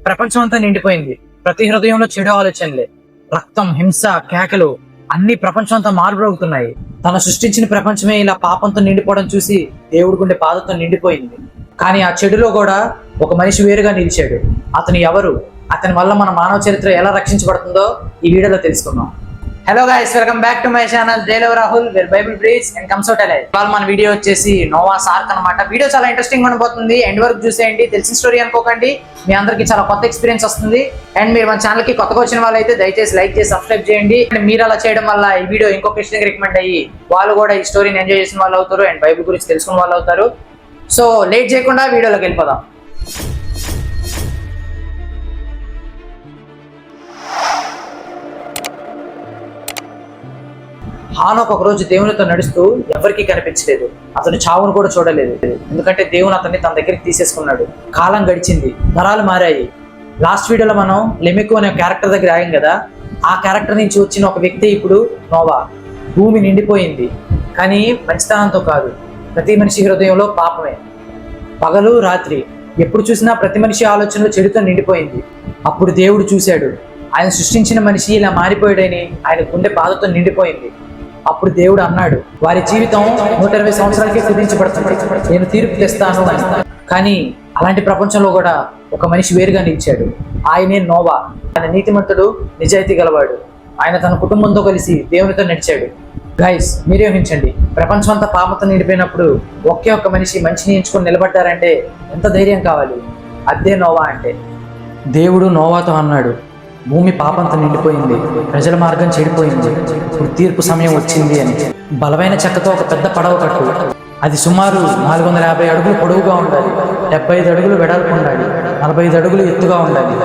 ప్రపంచం అంతా నిండిపోయింది. ప్రతి హృదయంలో చెడు ఆలోచనలే, రక్తం, హింస, కేకలు అన్ని ప్రపంచం అంతా మారుబ్రోగుతున్నాయి. తను సృష్టించిన ప్రపంచమే ఇలా పాపంతో నిండిపోవడం చూసి దేవుడి గుండె బాధతో నిండిపోయింది. కానీ ఆ చెడులో కూడా ఒక మనిషి వేరుగా నిలిచాడు. అతను ఎవరు, అతని వల్ల మన మానవ చరిత్ర ఎలా రక్షించబడుతుందో ఈ వీడియోలో తెలుసుకుందాం. Hello guys, welcome back to my channel జైలవ్ Rahul, where Bible breeds and comes out alive. ఇవాళ మన వీడియో వచ్చేసి నోవా ఆర్క్ అన్నమాట. వీడియో చాలా ఇంట్రెస్టింగ్ ఉండబోతుంది. ఎండ్ వరకు చూసేయండి. తెలిసిన స్టోరీ అనుకోకండి, మీ అందరికి చాలా కొత్త ఎక్స్పీరియన్స్ వస్తుంది. అండ్ మీరు మన ఛానల్ కి కొత్తగా వచ్చిన వాళ్ళైతే దయచేసి లైక్ చేసి సబ్స్క్రైబ్ చేయండి. అండ్ మీరు అలా చేయడం వల్ల ఈ వీడియో ఇంకో క్రిస్టియన్ రికమెండ్ అయ్యి వాళ్ళు కూడా ఈ స్టోరీని ఎంజాయ్ చేసిన వాళ్ళు అవుతారు అండ్ బైబిల్ గురించి తెలుసుకున్న వాళ్ళు అవుతారు. సో లేట్ చేయకుండా వీడియోలోకి వెళ్ళిపోదాం. హానోక్ ఒక రోజు దేవునితో నడుస్తూ ఎవరికీ కనిపించలేదు. అతను చావును కూడా చూడలేదు, ఎందుకంటే దేవుని అతన్ని తన దగ్గరికి తీసేసుకున్నాడు. కాలం గడిచింది, తరాలు మారాయి. లాస్ట్ వీడియోలో మనం లెమెకు అనే క్యారెక్టర్ దగ్గర ఆగాం కదా. ఆ క్యారెక్టర్ నుంచి వచ్చిన ఒక వ్యక్తి ఇప్పుడు నోవా. భూమి నిండిపోయింది, కానీ మంచితనంతో కాదు. ప్రతి మనిషి హృదయంలో పాపమే. పగలు రాత్రి ఎప్పుడు చూసినా ప్రతి మనిషి ఆలోచనలో చెడుతో నిండిపోయింది. అప్పుడు దేవుడు చూశాడు, ఆయన సృష్టించిన మనిషి ఇలా మారిపోయాడని ఆయన గుండె బాధతో నిండిపోయింది. అప్పుడు దేవుడు అన్నాడు, వారి జీవితం 120 సంవత్సరాలకే కుదించబడుతుంది, నేను తీర్పు తెస్తాను అని. కానీ అలాంటి ప్రపంచంలో కూడా ఒక మనిషి వేరుగా నిలిచాడు. ఆయనే నోవా. ఆయన నీతిమంతుడు, నిజాయితీ గలవాడు. ఆయన తన కుటుంబంతో కలిసి దేవునితో నడిచాడు. గైస్, మీరే ఊహించండి, ప్రపంచం అంతా పాపంతో నిండిపోయినప్పుడు ఒకే ఒక్క మనిషి మంచిని ఎంచుకొని నిలబడ్డారంటే ఎంత ధైర్యం కావాలి. అదే నోవా అంటే. దేవుడు నోవాతో అన్నాడు, భూమి పాపంతో నిండిపోయింది, ప్రజల మార్గం చెడిపోయింది, ఇప్పుడు తీర్పు సమయం వచ్చింది అని. బలమైన చెక్కతో ఒక పెద్ద పడవ కట్టు. అది సుమారు 450 అడుగులు పొడవుగా ఉండాలి, 75 అడుగులు వెడల్పు ఉండాలి, 45 అడుగులు ఎత్తుగా ఉండాలి.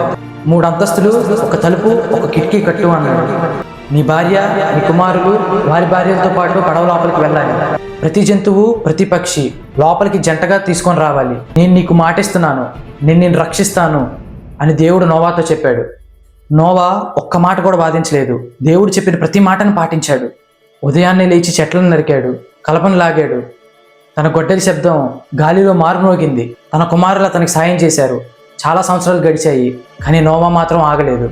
3 అంతస్తులు, ఒక తలుపు, ఒక కిటికీ కట్టు అన్నాడు. నీ భార్య, నీ కుమారులు, వారి భార్యలతో పాటు పడవ లోపలికి వెళ్ళాలి. ప్రతి జంతువు, ప్రతి పక్షి లోపలికి జంటగా తీసుకొని రావాలి. నేను నీకు మాటిస్తున్నాను, నేను రక్షిస్తాను అని దేవుడు నోవాతో చెప్పాడు. నోవా ఒక్క మాట కూడా బాధించలేదు. దేవుడు చెప్పిన ప్రతి మాటను పాటించాడు. ఉదయాన్నే లేచి చెట్లను నరికాడు, కలపను లాగాడు. తన గొడ్డలి శబ్దం గాలిలో మారుమోగింది. తన కుమారులు అతనికి సాయం చేశారు. చాలా సంవత్సరాలు గడిచాయి, కానీ నోవా మాత్రం ఆగలేదు.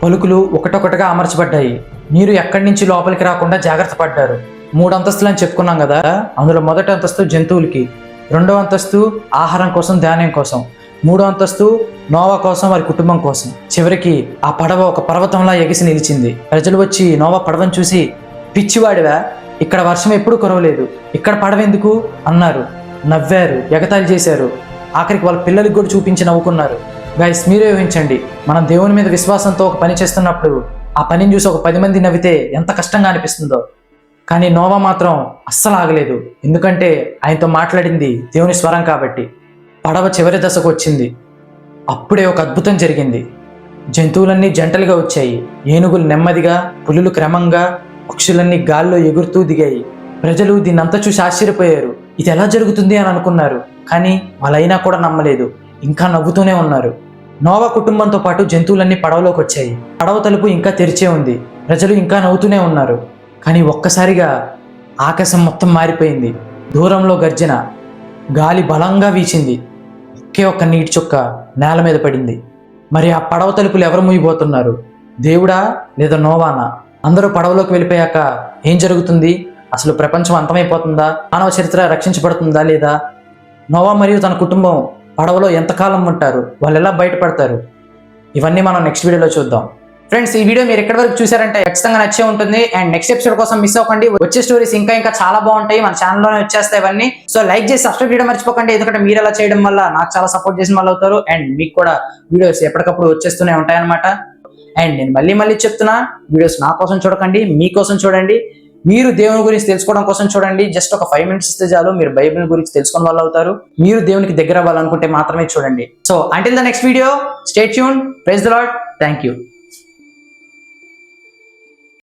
పలుకులు ఒకటొకటిగా అమర్చబడ్డాయి. నీరు ఎక్కడి నుంచి లోపలికి రాకుండా జాగ్రత్త పడ్డారు. 3 అంతస్తులు అని చెప్పుకున్నాం కదా. అందులో మొదటి అంతస్తు జంతువులకి, 2వ అంతస్తు ఆహారం కోసం, ధాన్యం కోసం, 3వ అంతస్తు నోవా కోసం, వారి కుటుంబం కోసం. చివరికి ఆ పడవ ఒక పర్వతంలా ఎగిసి నిలిచింది. ప్రజలు వచ్చి నోవా పడవను చూసి, పిచ్చివాడివా, ఇక్కడ వర్షం ఎప్పుడూ కురవలేదు, ఇక్కడ పడవ ఎందుకు అన్నారు. నవ్వారు, ఎగతాళి చేశారు. ఆఖరికి వాళ్ళ పిల్లలకి కూడా చూపించి నవ్వుకున్నారు. గైస్, మీరే ఊహించండి, మనం దేవుని మీద విశ్వాసంతో ఒక పని చేస్తున్నప్పుడు ఆ పనిని చూసి ఒక 10 మంది నవ్వితే ఎంత కష్టంగా అనిపిస్తుందో. కానీ నోవా మాత్రం అస్సలు ఆగలేదు, ఎందుకంటే ఆయనతో మాట్లాడింది దేవుని స్వరం కాబట్టి. పడవ చివరి దశకు వచ్చింది. అప్పుడే ఒక అద్భుతం జరిగింది. జంతువులన్నీ జంటలుగా వచ్చాయి. ఏనుగులు నెమ్మదిగా, పులులు క్రమంగా, పక్షులన్నీ గాల్లో ఎగురుతూ దిగాయి. ప్రజలు దీన్నంతా చూసి ఆశ్చర్యపోయారు. ఇది ఎలా జరుగుతుంది అని అనుకున్నారు. కానీ వాళ్ళైనా కూడా నమ్మలేదు, ఇంకా నవ్వుతూనే ఉన్నారు. నోవా కుటుంబంతో పాటు జంతువులన్నీ పడవలోకి వచ్చాయి. పడవ తలుపు ఇంకా తెరిచే ఉంది. ప్రజలు ఇంకా నవ్వుతూనే ఉన్నారు. కానీ ఒక్కసారిగా ఆకాశం మొత్తం మారిపోయింది. దూరంలో గర్జన, గాలి బలంగా వీచింది. ఒకే ఒక్క నీటి చుక్క నేల మీద పడింది. మరి ఆ పడవ తలుపులు ఎవరు మూయబోతున్నారు, దేవుడా లేదా నోవానా? అందరూ పడవలోకి వెళ్ళిపోయాక ఏం జరుగుతుంది? అసలు ప్రపంచం అంతమైపోతుందా? మానవ చరిత్ర రక్షించబడుతుందా లేదా? నోవా మరియు తన కుటుంబం పడవలో ఎంతకాలం ఉంటారు? వాళ్ళు ఎలా బయటపడతారు? ఇవన్నీ మనం నెక్స్ట్ వీడియోలో చూద్దాం. ఫ్రెండ్స్, ఈ వీడియో మీరు ఎక్కడి వరకు చూసారంటే ఖచ్చితంగా నచ్చే ఉంటుంది. అండ్ నెక్స్ట్ ఎపిసోడ్ కోసం మిస్ అవ్వకండి. వచ్చే స్టోరీస్ ఇంకా చాలా బాగుంటాయి. మన ఛానల్లోనే వచ్చేస్తాయి ఇవన్నీ. సో లైక్ చేసి సబ్స్క్రైబ్ చేయడం మర్చిపోకండి, ఎందుకంటే మీరు అలా చేయడం వల్ల నాకు చాలా సపోర్ట్ చేసిన వాళ్ళు అవుతారు. అండ్ మీకు కూడా వీడియోస్ ఎప్పటికప్పుడు వచ్చేస్తూనే ఉంటాయన్నమాట. అండ్ నేను మళ్ళీ చెప్తున్నా, వీడియోస్ నా కోసం చూడకండి, మీకోసం చూడండి. మీరు దేవుని గురించి తెలుసుకోవడం కోసం చూడండి. జస్ట్ ఒక 5 minutes ఇస్తే చాలు, మీరు బైబిల్ గురించి తెలుసుకున్న వాళ్ళు అవుతారు. మీరు దేవునికి దగ్గర అవ్వాలనుకుంటే మాత్రమే చూడండి. So until the next video, stay tuned. Praise the Lord. Thank you.